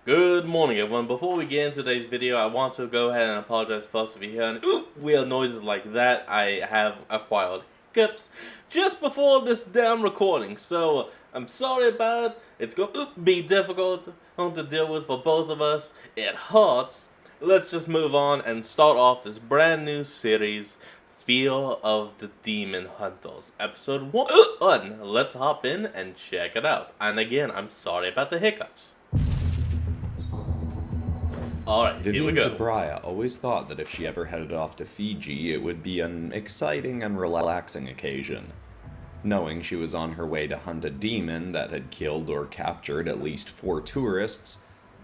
Good morning, everyone. Before we get into today's video, I want to go ahead and apologize first if you hear any weird noises like that. I have acquired hiccups just before this damn recording, so I'm sorry about it. It's going to be difficult to deal with for both of us. It hurts. Let's just move on and start off this brand new series, Fear of the Demon Hunters, episode 1. Let's hop in and check it out. And again, I'm sorry about the hiccups. Alright, here we Vivian go. Zabraya always thought that if she ever headed off to Fiji, it would be an exciting and relaxing occasion. Knowing she was on her way to hunt a demon that had killed or captured at least 4 tourists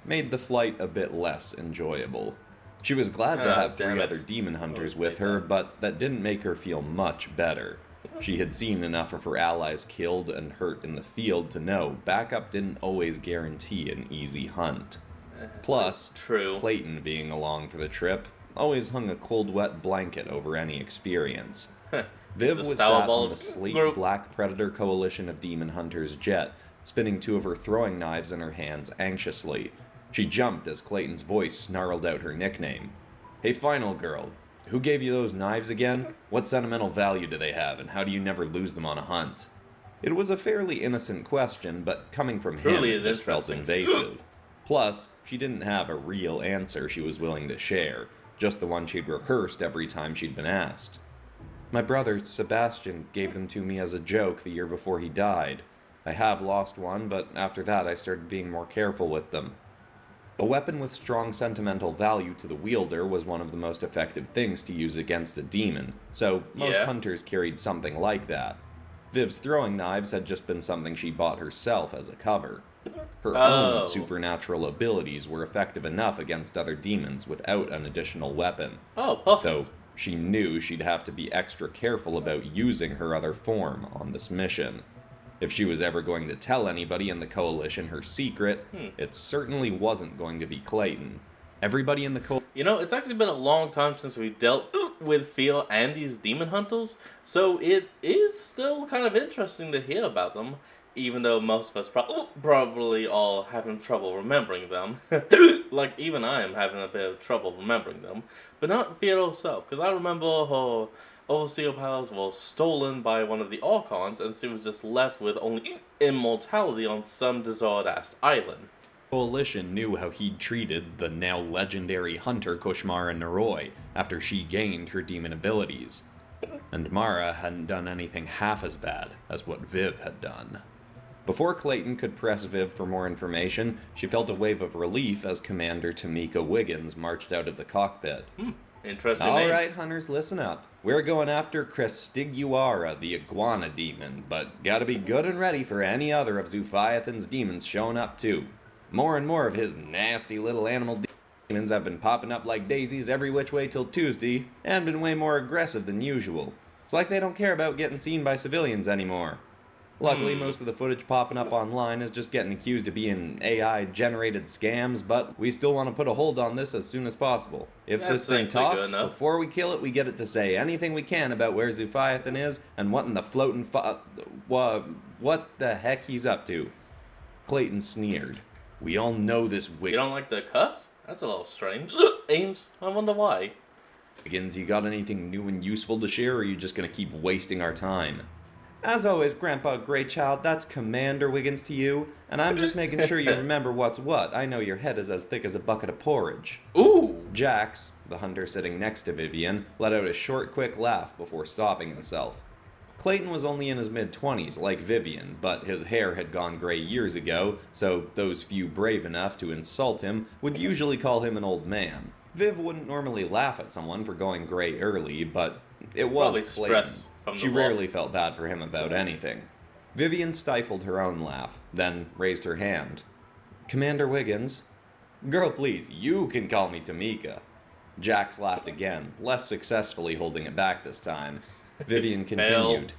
made the flight a bit less enjoyable. She was glad to have 3 other demon hunters with her, but that didn't make her feel much better. She had seen enough of her allies killed and hurt in the field to know backup didn't always guarantee an easy hunt. Plus, Clayton being along for the trip always hung a cold, wet blanket over any experience. Viv was sat on the sleek Black Predator coalition of demon hunters jet, spinning 2 of her throwing knives in her hands anxiously. She jumped as Clayton's voice snarled out her nickname. "Hey, Final Girl, who gave you those knives again? What sentimental value do they have, and how do you never lose them on a hunt?" It was a fairly innocent question, but coming from him, it just felt invasive. Plus, she didn't have a real answer she was willing to share, just the one she'd rehearsed every time she'd been asked. "My brother, Sebastian, gave them to me as a joke the year before he died. I have lost one, but after that I started being more careful with them." A weapon with strong sentimental value to the wielder was one of the most effective things to use against a demon, so most hunters carried something like that. Viv's throwing knives had just been something she bought herself as a cover. Her own supernatural abilities were effective enough against other demons without an additional weapon. Though she knew she'd have to be extra careful about using her other form on this mission. If she was ever going to tell anybody in the Coalition her secret, it certainly wasn't going to be Clayton. Everybody in the Coalition... You know, it's actually been a long time since we dealt with Fear and these demon hunters, so it is still kind of interesting to hear about them. Even though most of us probably all having trouble remembering them. Like, even I am having a bit of trouble remembering them. But not Fear herself, because I remember her overseer powers were stolen by one of the Archons, and she was just left with only immortality on some deserted-ass island. Coalition knew how he'd treated the now legendary hunter Koshmara Naroi after she gained her demon abilities. And Mara hadn't done anything half as bad as what Viv had done. Before Clayton could press Viv for more information, she felt a wave of relief as Commander Tamika Wiggins marched out of the cockpit. Interesting name. "Alright, hunters, listen up. We're going after Crestiguara, the iguana demon, but gotta be good and ready for any other of Zuphiathan's demons showing up too. More and more of his nasty little animal demons have been popping up like daisies every which way till Tuesday, and been way more aggressive than usual. It's like they don't care about getting seen by civilians anymore. Luckily, most of the footage popping up online is just getting accused of being AI-generated scams, but we still want to put a hold on this as soon as possible. If this thing talks, before we kill it, we get it to say anything we can about where Zuphiathan is and what in the floating what the heck he's up to." Clayton sneered. "We all know this You don't like to cuss? That's a little strange. Ames, I wonder why." Wiggins, you got anything new and useful to share, or are you just gonna keep wasting our time?" "As always, Grandpa Greychild, that's Commander Wiggins to you, and I'm just making sure you remember what's what. I know your head is as thick as a bucket of porridge." Ooh! Jax, the hunter sitting next to Vivian, let out a short, quick laugh before stopping himself. Clayton was only in his mid-20s, like Vivian, but his hair had gone gray years ago, so those few brave enough to insult him would usually call him an old man. Viv wouldn't normally laugh at someone for going gray early, but it was Clayton. She rarely felt bad for him about anything. Vivian stifled her own laugh, then raised her hand. "Commander Wiggins." "Girl, please, you can call me Tamika." Jax laughed again, less successfully holding it back this time. Vivian continued.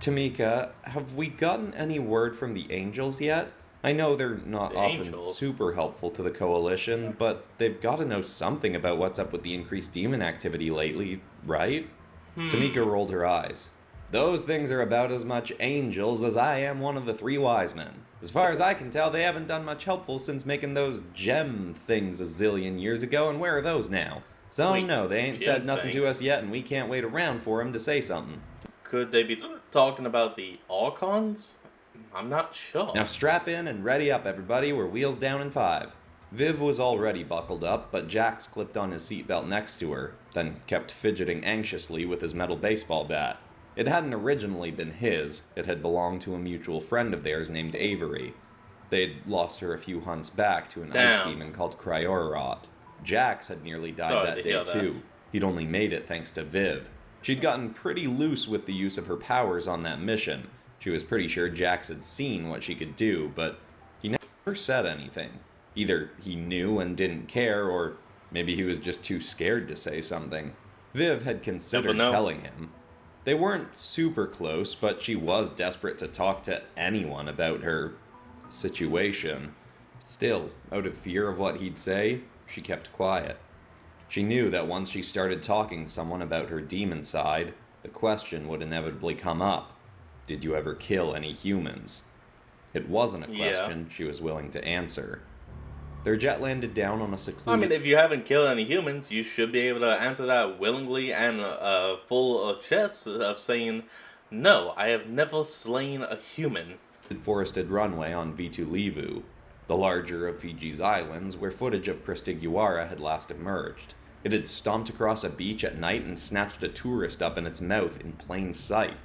"Tamika, have we gotten any word from the Angels yet? I know they're not often super helpful to the Coalition, but they've got to know something about what's up with the increased demon activity lately, right?" Tamika rolled her eyes. Those things are about as much angels as I am one of the three wise men. As far as I can tell, they haven't done much helpful since making those gem things a zillion years ago, and where are those now? So Wait, no, they ain't gem said nothing to things? us yet, and we can't wait around for 'em to say something. Could they be talking about the Archons? I'm not sure. Now strap in and ready up, everybody. We're wheels down in 5. Viv was already buckled up, but Jax clipped on his seatbelt next to her, then kept fidgeting anxiously with his metal baseball bat. It hadn't originally been his, it had belonged to a mutual friend of theirs named Avery. They'd lost her a few hunts back to an ice demon called Cryorot. Jax had nearly died that day too. He'd only made it thanks to Viv. She'd gotten pretty loose with the use of her powers on that mission. She was pretty sure Jax had seen what she could do, but he never said anything. Either he knew and didn't care, or maybe he was just too scared to say something. Viv had considered telling him. They weren't super close, but she was desperate to talk to anyone about her situation. Still, out of fear of what he'd say, she kept quiet. She knew that once she started talking to someone about her demon side, the question would inevitably come up. Did you ever kill any humans? It wasn't a question she was willing to answer. Their jet landed down on a secluded... I mean, if you haven't killed any humans, you should be able to answer that willingly and full of chest of saying, no, I have never slain a human. ...forested runway on Vitu Levu, the larger of Fiji's islands, where footage of Christiguara had last emerged. It had stomped across a beach at night and snatched a tourist up in its mouth in plain sight.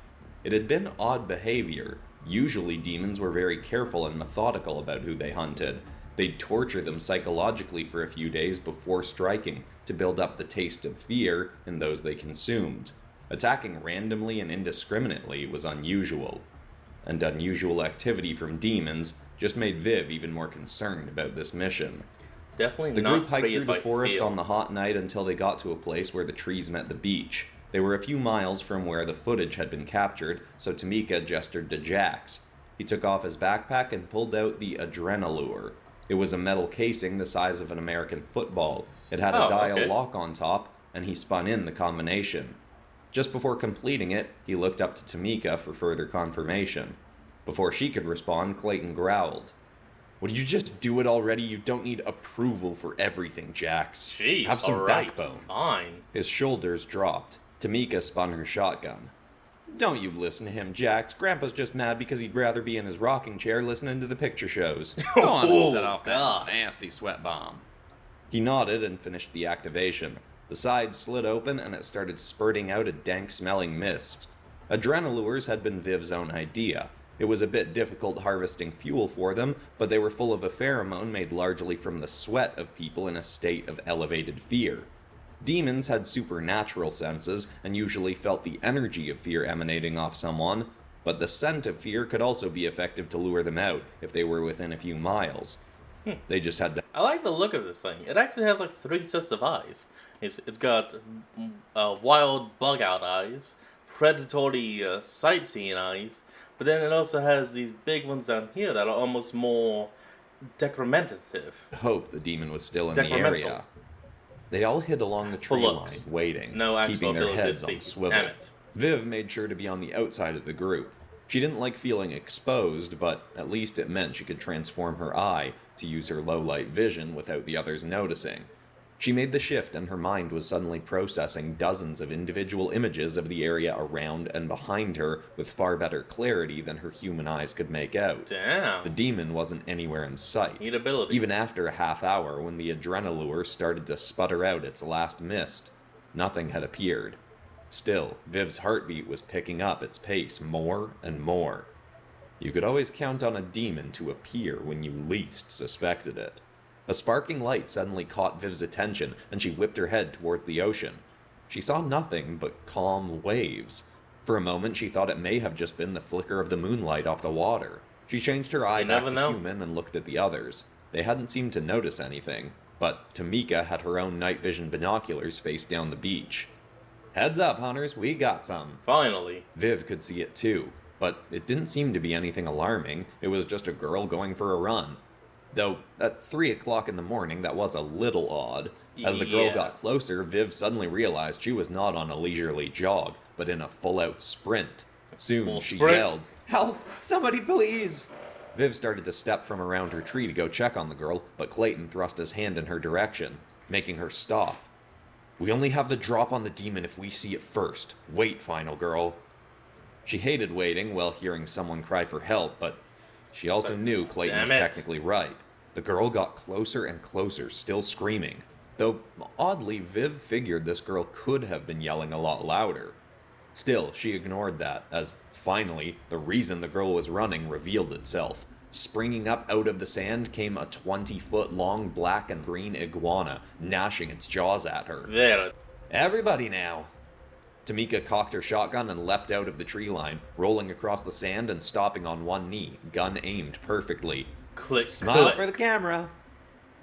It had been odd behavior. Usually demons were very careful and methodical about who they hunted. They'd torture them psychologically for a few days before striking to build up the taste of fear in those they consumed. Attacking randomly and indiscriminately was unusual. And unusual activity from demons just made Viv even more concerned about this mission. Definitely the not group hiked through the forest feel. on the hot night until they got to a place where the trees met the beach. They were a few miles from where the footage had been captured, so Tamika gestured to Jax. He took off his backpack and pulled out the Adrenalure. It was a metal casing the size of an American football. It had a dial lock on top, and he spun in the combination. Just before completing it, he looked up to Tamika for further confirmation. Before she could respond, Clayton growled. Would you just do it already? You don't need approval for everything, Jax. Jeez, have some backbone. Fine. His shoulders dropped. Tamika spun her shotgun. Don't you listen to him, Jax. Grandpa's just mad because he'd rather be in his rocking chair listening to the picture shows. Go on and set off that nasty sweat bomb. He nodded and finished the activation. The side slid open and it started spurting out a dank-smelling mist. Adrenalures had been Viv's own idea. It was a bit difficult harvesting fuel for them, but they were full of a pheromone made largely from the sweat of people in a state of elevated fear. Demons had supernatural senses and usually felt the energy of fear emanating off someone, but the scent of fear could also be effective to lure them out if they were within a few miles. They just had to... I like the look of this thing. It actually has like 3 sets of eyes. It's got wild bug-out eyes, predatory sightseeing eyes, but then it also has these big ones down here that are almost more decrementative. Hope the demon was still in the area. They all hid along the tree line, waiting, keeping their heads on swivel. Viv made sure to be on the outside of the group. She didn't like feeling exposed, but at least it meant she could transform her eye to use her low-light vision without the others noticing. She made the shift and her mind was suddenly processing dozens of individual images of the area around and behind her with far better clarity than her human eyes could make out. Damn. The demon wasn't anywhere in sight. Neat ability. Even after a half hour, when the Adrenalure started to sputter out its last mist, nothing had appeared. Still, Viv's heartbeat was picking up its pace more and more. You could always count on a demon to appear when you least suspected it. A sparking light suddenly caught Viv's attention, and she whipped her head towards the ocean. She saw nothing but calm waves. For a moment, she thought it may have just been the flicker of the moonlight off the water. She changed her eye back to human and looked at the others. They hadn't seemed to notice anything, but Tamika had her own night vision binoculars faced down the beach. Heads up, hunters, we got some. Finally. Viv could see it too, but it didn't seem to be anything alarming. It was just a girl going for a run. Though, at 3 o'clock in the morning, that was a little odd. As the girl got closer, Viv suddenly realized she was not on a leisurely jog, but in a full-out sprint. Soon Full she sprint. yelled, "Help! Somebody please!" Viv started to step from around her tree to go check on the girl, but Clayton thrust his hand in her direction, making her stop. "We only have the drop on the demon if we see it first. Wait, final girl." She hated waiting while hearing someone cry for help, but she also knew Clayton was damn it. technically right. The girl got closer and closer, still screaming. Though, oddly, Viv figured this girl could have been yelling a lot louder. Still, she ignored that, as finally, the reason the girl was running revealed itself. Springing up out of the sand came a 20-foot-long black and green iguana, gnashing its jaws at her. There. "Everybody now!" Tamika cocked her shotgun and leapt out of the tree line, rolling across the sand and stopping on one knee, gun aimed perfectly. Click. "Smile click. for the camera!"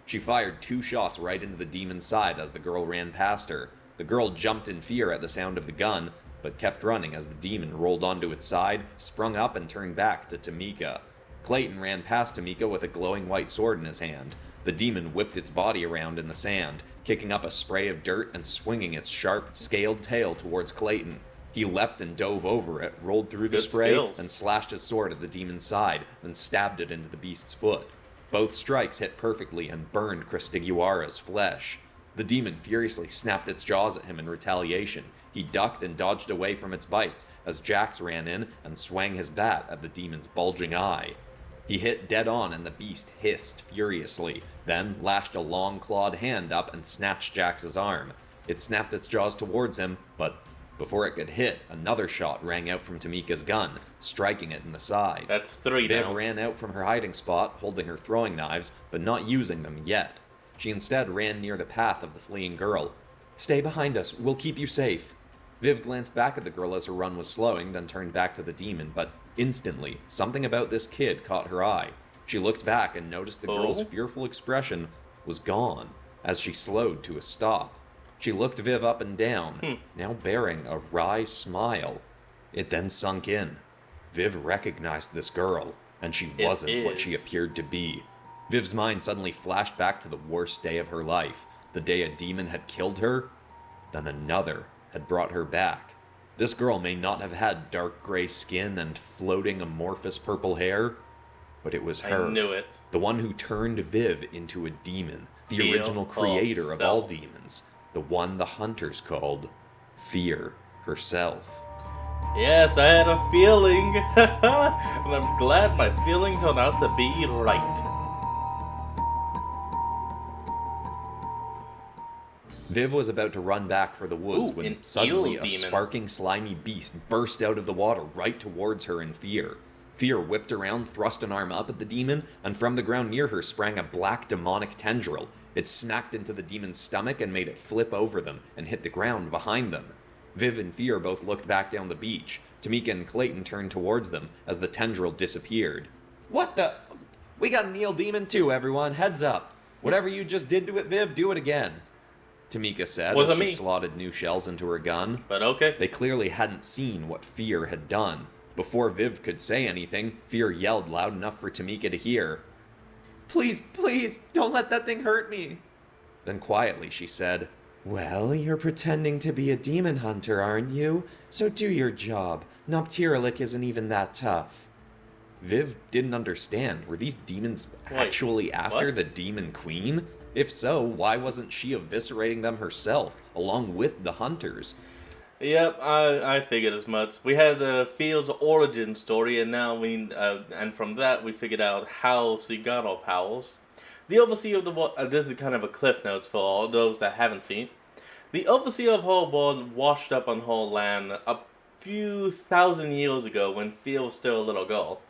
She fired 2 shots right into the demon's side as the girl ran past her. The girl jumped in fear at the sound of the gun, but kept running as the demon rolled onto its side, sprung up, and turned back to Tamika. Clayton ran past Tamika with a glowing white sword in his hand. The demon whipped its body around in the sand, kicking up a spray of dirt and swinging its sharp, scaled tail towards Clayton. He leapt and dove over it, rolled through the Good spray, skills. and slashed his sword at the demon's side, then stabbed it into the beast's foot. Both strikes hit perfectly and burned Christiguara's flesh. The demon furiously snapped its jaws at him in retaliation. He ducked and dodged away from its bites as Jax ran in and swang his bat at the demon's bulging eye. He hit dead on and the beast hissed furiously, then lashed a long clawed hand up and snatched Jax's arm. It snapped its jaws towards him, but before it could hit, another shot rang out from Tamika's gun, striking it in the side. That's 3 Viv now. ran out from her hiding spot, holding her throwing knives, but not using them yet. She instead ran near the path of the fleeing girl. "Stay behind us, we'll keep you safe." Viv glanced back at the girl as her run was slowing, then turned back to the demon, but instantly, something about this kid caught her eye. She looked back and noticed the girl's fearful expression was gone as she slowed to a stop. She looked Viv up and down, now bearing a wry smile. It then sunk in. Viv recognized this girl, and she wasn't what she is. appeared to be. Viv's mind suddenly flashed back to the worst day of her life, the day a demon had killed her, then another had brought her back. This girl may not have had dark gray skin and floating amorphous purple hair, but it was her. I knew it. The one who turned Viv into a demon, the Feel original creator of all self. demons, the one the hunters called Fear herself. Yes, I had a feeling. And I'm glad my feeling turned out to be right. Viv was about to run back for the woods Ooh, when an suddenly eel a demon. sparking, slimy beast burst out of the water right towards her in Fear. Fear whipped around, thrust an arm up at the demon, and from the ground near her sprang a black demonic tendril. It smacked into the demon's stomach and made it flip over them and hit the ground behind them. Viv and Fear both looked back down the beach. Tamika and Clayton turned towards them as the tendril disappeared. "What the? We got an eel demon too, everyone. Heads up. Whatever you just did to it, Viv, do it again," Tamika said as Wasn't she me. slotted new shells into her gun. But okay. They clearly hadn't seen what Fear had done. Before Viv could say anything, Fear yelled loud enough for Tamika to hear. "Please, please, don't let that thing hurt me." Then quietly she said, "Well, you're pretending to be a demon hunter, aren't you? So do your job. Noctiralic isn't even that tough." Viv didn't understand. Were these demons Wait, actually after what? the Demon Queen? If so, why wasn't she eviscerating them herself, along with the hunters? Yep, I figured as much. We had Field's origin story, and now and from that we figured out how she got our powers. The overseer of the world. This is kind of a cliff notes for all those that haven't seen. The overseer of her world washed up on her land a few thousand years ago when Field was still a little girl.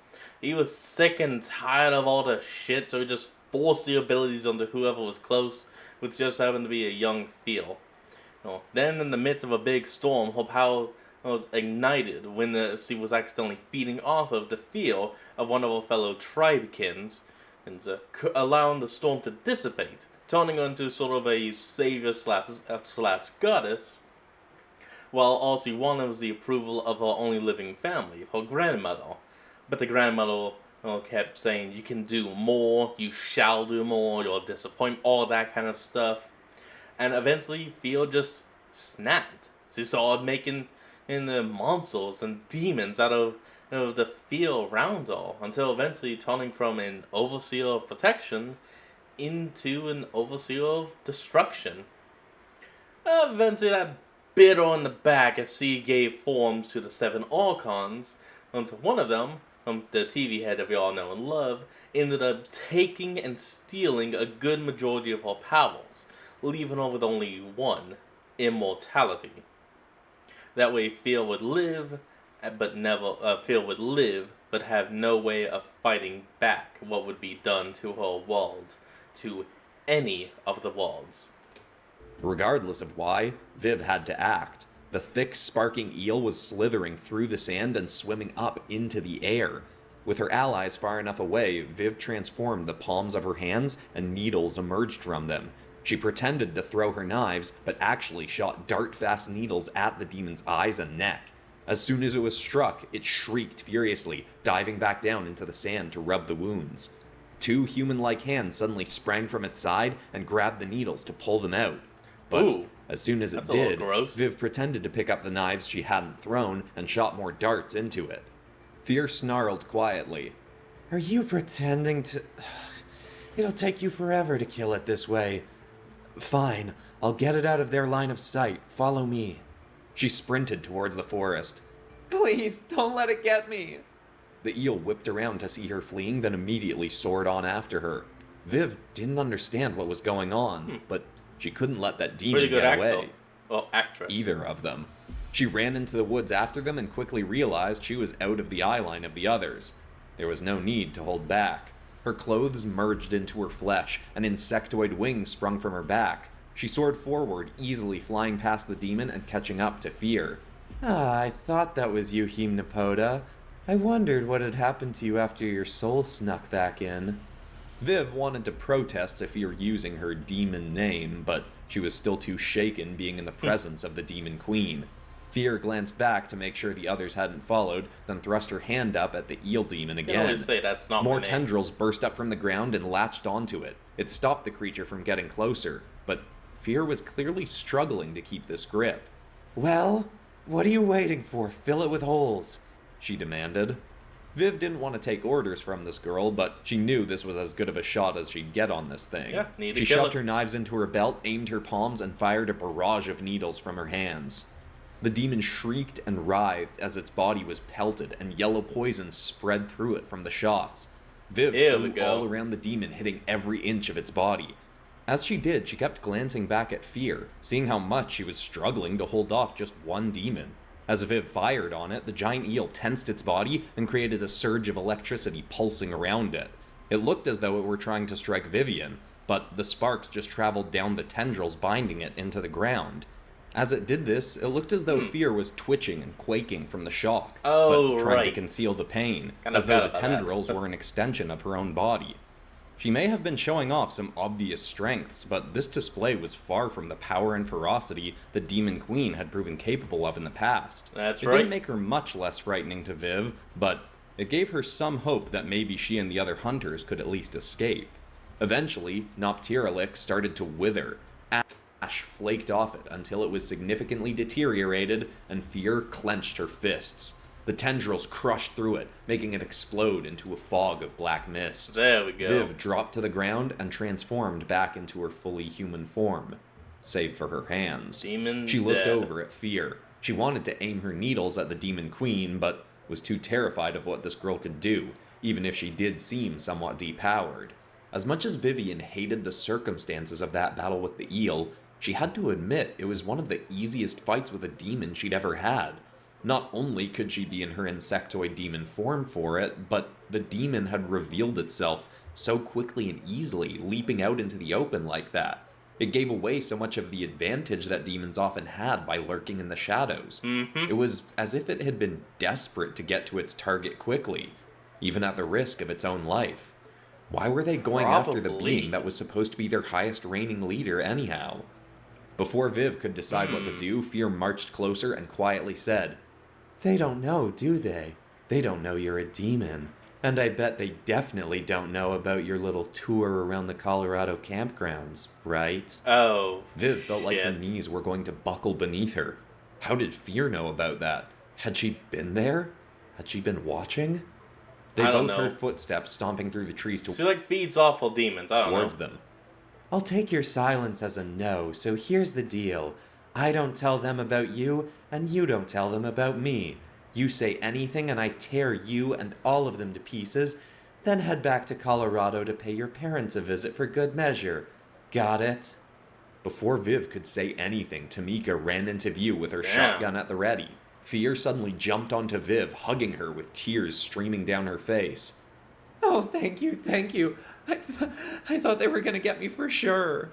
He was sick and tired of all the shit, so he just forced the abilities onto whoever was close, which just happened to be a young Field. Then, in the midst of a big storm, her power was ignited when she was accidentally feeding off of the feel of one of her fellow tribekins, and allowing the storm to dissipate, turning her into sort of a savior slash goddess, while all she wanted was the approval of her only living family, her grandmother. But the grandmother kept saying, "You can do more, you shall do more, you'll disappoint," all that kind of stuff. And eventually, Field just snapped. She started making and the monsters and demons out of the field around all, until eventually turning from an overseer of protection into an overseer of destruction. Eventually, that bit on the back as she gave forms to the seven Archons, until one of them, the TV head that we all know and love, ended up taking and stealing a good majority of her powers, leaving her with only one, immortality. That way, Fear would live, but never. Fear would live, but have no way of fighting back what would be done to her world, to any of the worlds. Regardless of why, Viv had to act. The thick, sparking eel was slithering through the sand and swimming up into the air. With her allies far enough away, Viv transformed the palms of her hands and needles emerged from them. She pretended to throw her knives, but actually shot dart-fast needles at the demon's eyes and neck. As soon as it was struck, it shrieked furiously, diving back down into the sand to rub the wounds. Two human-like hands suddenly sprang from its side and grabbed the needles to pull them out. But Ooh, as soon as it that's a little did, gross. Viv pretended to pick up the knives she hadn't thrown and shot more darts into it. Fear snarled quietly. "Are you pretending to... It'll take you forever to kill it this way. Fine, I'll get it out of their line of sight. Follow me." She sprinted towards the forest. "Please, don't let it get me." The eel whipped around to see her fleeing, then immediately soared on after her. Viv didn't understand what was going on, but she couldn't let that demon Pretty good get actor. away. Well, actress. Either of them. She ran into the woods after them and quickly realized she was out of the eye line of the others. There was no need to hold back. Her clothes merged into her flesh, and insectoid wings sprung from her back. She soared forward, easily flying past the demon and catching up to Fear. "Ah, I thought that was you, Himnapoda. I wondered what had happened to you after your soul snuck back in." Viv wanted to protest if you were using her demon name, but she was still too shaken being in the presence of the demon queen. Fear glanced back to make sure the others hadn't followed, then thrust her hand up at the eel demon You can again. always say that's not More my name. tendrils burst up from the ground and latched onto it. It stopped the creature from getting closer, but Fear was clearly struggling to keep this grip. "Well, what are you waiting for? Fill it with holes," she demanded. Viv didn't want to take orders from this girl, but she knew this was as good of a shot as she'd get on this thing. Yeah, need to She kill shoved it. her knives into her belt, aimed her palms, and fired a barrage of needles from her hands. The demon shrieked and writhed as its body was pelted, and yellow poison spread through it from the shots. Viv Here we flew go. all around the demon, hitting every inch of its body. As she did, she kept glancing back at Fear, seeing how much she was struggling to hold off just one demon. As Viv fired on it, the giant eel tensed its body and created a surge of electricity pulsing around it. It looked as though it were trying to strike Vivian, but the sparks just traveled down the tendrils binding it into the ground. As it did this, it looked as though Fear was twitching and quaking from the shock, Oh, but trying to right. conceal the pain, Kinda as though the forgot about that. tendrils were an extension of her own body. She may have been showing off some obvious strengths, but this display was far from the power and ferocity the Demon Queen had proven capable of in the past. That's It right. didn't make her much less frightening to Viv, but it gave her some hope that maybe she and the other hunters could at least escape. Eventually, Noptiralik started to wither. Ash flaked off it until it was significantly deteriorated, and Fear clenched her fists. The tendrils crushed through it, making it explode into a fog of black mist. There we go. Viv dropped to the ground and transformed back into her fully human form, save for her hands. Demon She looked dead. over at Fear. She wanted to aim her needles at the Demon Queen, but was too terrified of what this girl could do, even if she did seem somewhat depowered. As much as Vivian hated the circumstances of that battle with the eel, she had to admit it was one of the easiest fights with a demon she'd ever had. Not only could she be in her insectoid demon form for it, but the demon had revealed itself so quickly and easily, leaping out into the open like that. It gave away so much of the advantage that demons often had by lurking in the shadows. Mm-hmm. It was as if it had been desperate to get to its target quickly, even at the risk of its own life. Why were they going after the Probably. being that was supposed to be their highest reigning leader anyhow? Before Viv could decide what to do, Fear marched closer and quietly said, "They don't know, do they? They don't know you're a demon. And I bet they definitely don't know about your little tour around the Colorado campgrounds, right?" Oh, Viv felt like her shit. knees were going to buckle beneath her. How did Fear know about that? Had she been there? Had she been watching? They I don't both know. heard footsteps stomping through the trees She like feeds awful demons. I don't know. towards them. I'll take your silence as a no, so here's the deal. I don't tell them about you, and you don't tell them about me. You say anything and I tear you and all of them to pieces, then head back to Colorado to pay your parents a visit for good measure. Got it? Before Viv could say anything, Tamika ran into view with her shotgun at the ready. Fear suddenly jumped onto Viv, hugging her with tears streaming down her face. Oh, thank you, thank you. I thought they were gonna get me for sure.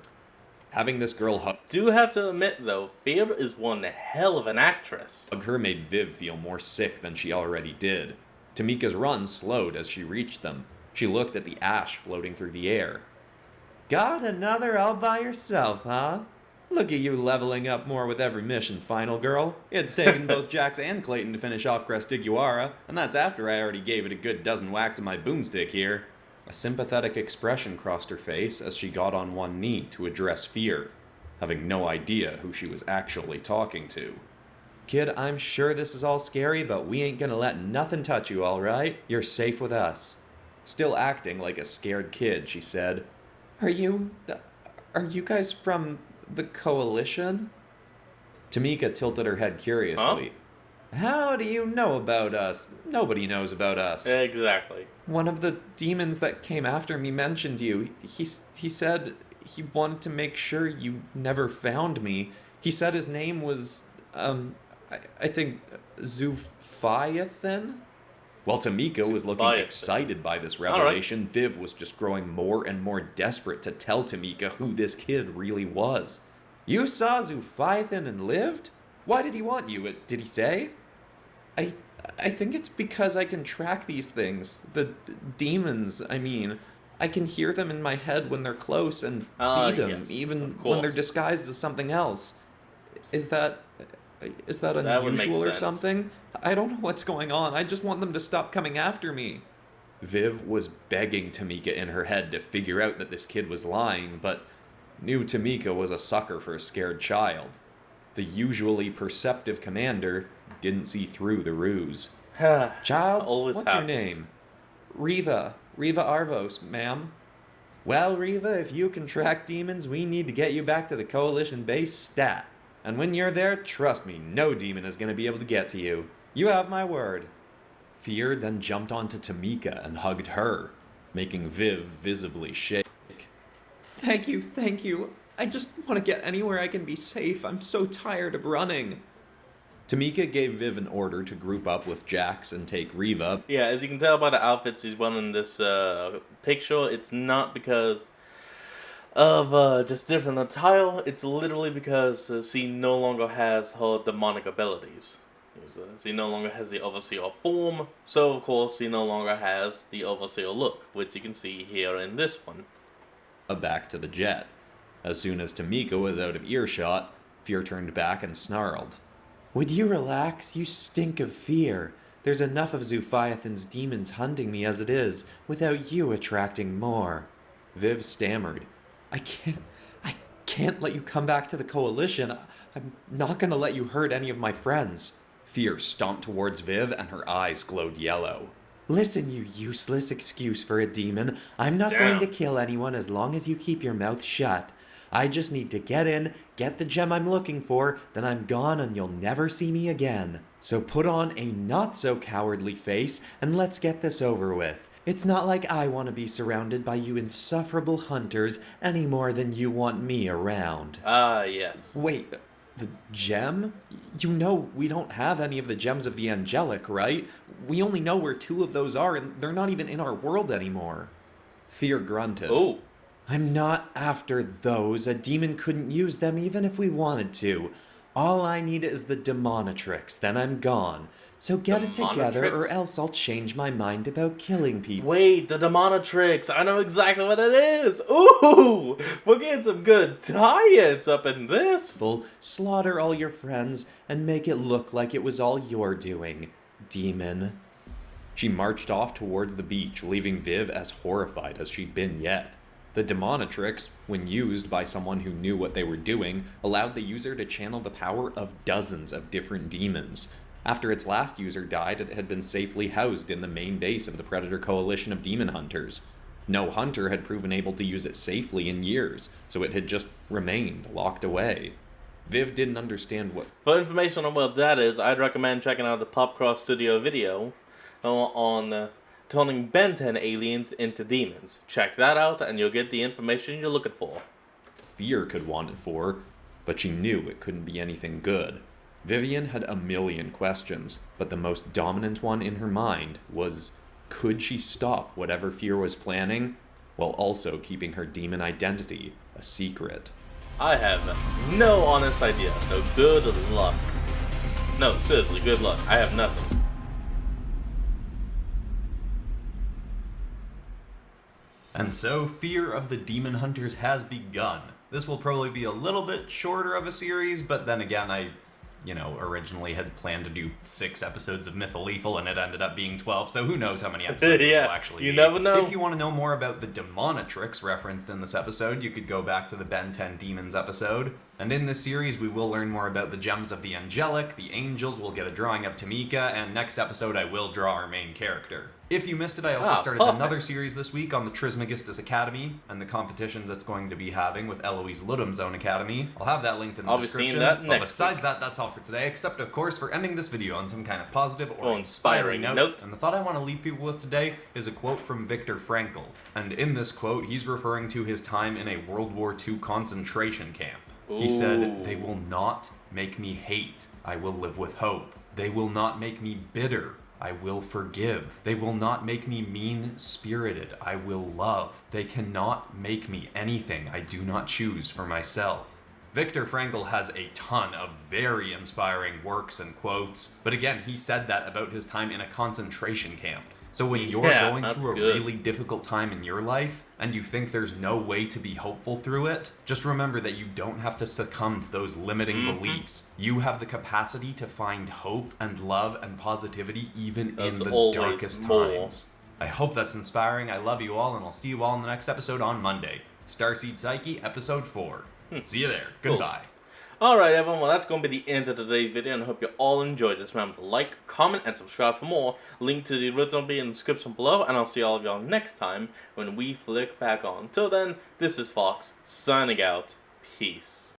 Having this girl hug Do have to admit though, Fear is one hell of an actress. her made Viv feel more sick than she already did. Tamika's run slowed as she reached them. She looked at the ash floating through the air. Got another all by yourself, huh? Look at you leveling up more with every mission, final girl. It's taken both Jax and Clayton to finish off Crestiguara, and that's after I already gave it a good dozen whacks of my boomstick here. A sympathetic expression crossed her face as she got on one knee to address Fear, having no idea who she was actually talking to. Kid, I'm sure this is all scary, but we ain't gonna let nothing touch you, alright? You're safe with us. Still acting like a scared kid, she said, Are you guys from the Coalition? Tamika tilted her head curiously. Huh? How do you know about us? Nobody knows about us. Exactly. One of the demons that came after me mentioned you. He said he wanted to make sure you never found me. He said his name was, I think, Zuphiathan? While Tamika was looking excited by this revelation, Viv was just growing more and more desperate to tell Tamika who this kid really was. You saw Zuphiathan and lived? Why did he want you? Did he say? I think it's because I can track these things. The demons, I mean. I can hear them in my head when they're close and see them, even when they're disguised as something else. Is that unusual or something? I don't know what's going on. I just want them to stop coming after me. Viv was begging Tamika in her head to figure out that this kid was lying, but knew Tamika was a sucker for a scared child. The usually perceptive commander didn't see through the ruse. Child, what's your name? Riva Arvos, ma'am. Well, Riva, if you can track demons, we need to get you back to the Coalition base stat. And when you're there, trust me, no demon is going to be able to get to you. You have my word. Fear then jumped onto Tamika and hugged her, making Viv visibly shake. Thank you. I just want to get anywhere I can be safe. I'm so tired of running. Tamika gave Viv an order to group up with Jax and take Riva. Yeah, as you can tell by the outfits he's wearing in this picture, it's not because of just different attire. It's literally because she no longer has her demonic abilities. She no longer has the Overseer form, so of course she no longer has the Overseer look, which you can see here in this one. Back to the jet. As soon as Tamika was out of earshot, Fear turned back and snarled. Would you relax? You stink of fear. There's enough of Zuphiathan's demons hunting me as it is, without you attracting more. Viv stammered. I can't let you come back to the Coalition. I'm not gonna let you hurt any of my friends. Fear stomped towards Viv and her eyes glowed yellow. Listen, you useless excuse for a demon. I'm not going to kill anyone as long as you keep your mouth shut. I just need to get in, get the gem I'm looking for, then I'm gone and you'll never see me again. So put on a not-so-cowardly face and let's get this over with. It's not like I want to be surrounded by you insufferable hunters any more than you want me around. Yes. Wait, the gem? You know we don't have any of the gems of the angelic, right? We only know where 2 of those are and they're not even in our world anymore. Fear grunted. Oh. I'm not after those. A demon couldn't use them even if we wanted to. All I need is the Demonatrix, then I'm gone. So get it together or else I'll change my mind about killing people. Wait, the Demonatrix! I know exactly what it is! Ooh! We're getting some good tie-ins up in this! Slaughter all your friends and make it look like it was all your doing, demon. She marched off towards the beach, leaving Viv as horrified as she'd been yet. The Demonatrix, when used by someone who knew what they were doing, allowed the user to channel the power of dozens of different demons. After its last user died, it had been safely housed in the main base of the Predator Coalition of Demon Hunters. No hunter had proven able to use it safely in years, so it had just remained locked away. Viv didn't understand what... For information on what that is, I'd recommend checking out the Popcross Studio video on turning Ben 10 aliens into demons. Check that out and you'll get the information you're looking for. Fear could want it for, but she knew it couldn't be anything good. Vivian had a million questions, but the most dominant one in her mind was, could she stop whatever Fear was planning, while also keeping her demon identity a secret? I have no honest idea, so good luck. No, seriously, good luck. I have nothing. And so, Fear of the Demon Hunters has begun. This will probably be a little bit shorter of a series, but then again, I originally had planned to do 6 episodes of Mytholethal, and it ended up being 12, so who knows how many episodes this will actually be. You never know. If you want to know more about the Demonatrix referenced in this episode, you could go back to the Ben 10 Demons episode. And in this series, we will learn more about the Gems of the Angelic, the Angels, we'll get a drawing of Tamika, and next episode I will draw our main character. If you missed it, I also started another series this week on the Trismegistus Academy and the competitions it's going to be having with Eloise Ludum's own academy. I'll have that linked in the description. But besides that, that's all for today, except of course for ending this video on some kind of positive or inspiring note. And the thought I want to leave people with today is a quote from Viktor Frankl. And in this quote, he's referring to his time in a World War II concentration camp. He said, "They will not make me hate. I will live with hope. They will not make me bitter. I will forgive. They will not make me mean-spirited. I will love. They cannot make me anything I do not choose for myself." Viktor Frankl has a ton of very inspiring works and quotes, but again, he said that about his time in a concentration camp. So when you're going through a really difficult time in your life, and you think there's no way to be hopeful through it, just remember that you don't have to succumb to those limiting beliefs. You have the capacity to find hope and love and positivity even in the darkest times. I hope that's inspiring. I love you all, and I'll see you all in the next episode on Monday. Starseed Psyche, Episode 4. See you there. Goodbye. Alright everyone, well that's going to be the end of today's video, and I hope you all enjoyed this. Remember to like, comment, and subscribe for more. Link to the original will be in the description below, and I'll see all of y'all next time when we flick back on. Till then, this is Fox, signing out. Peace.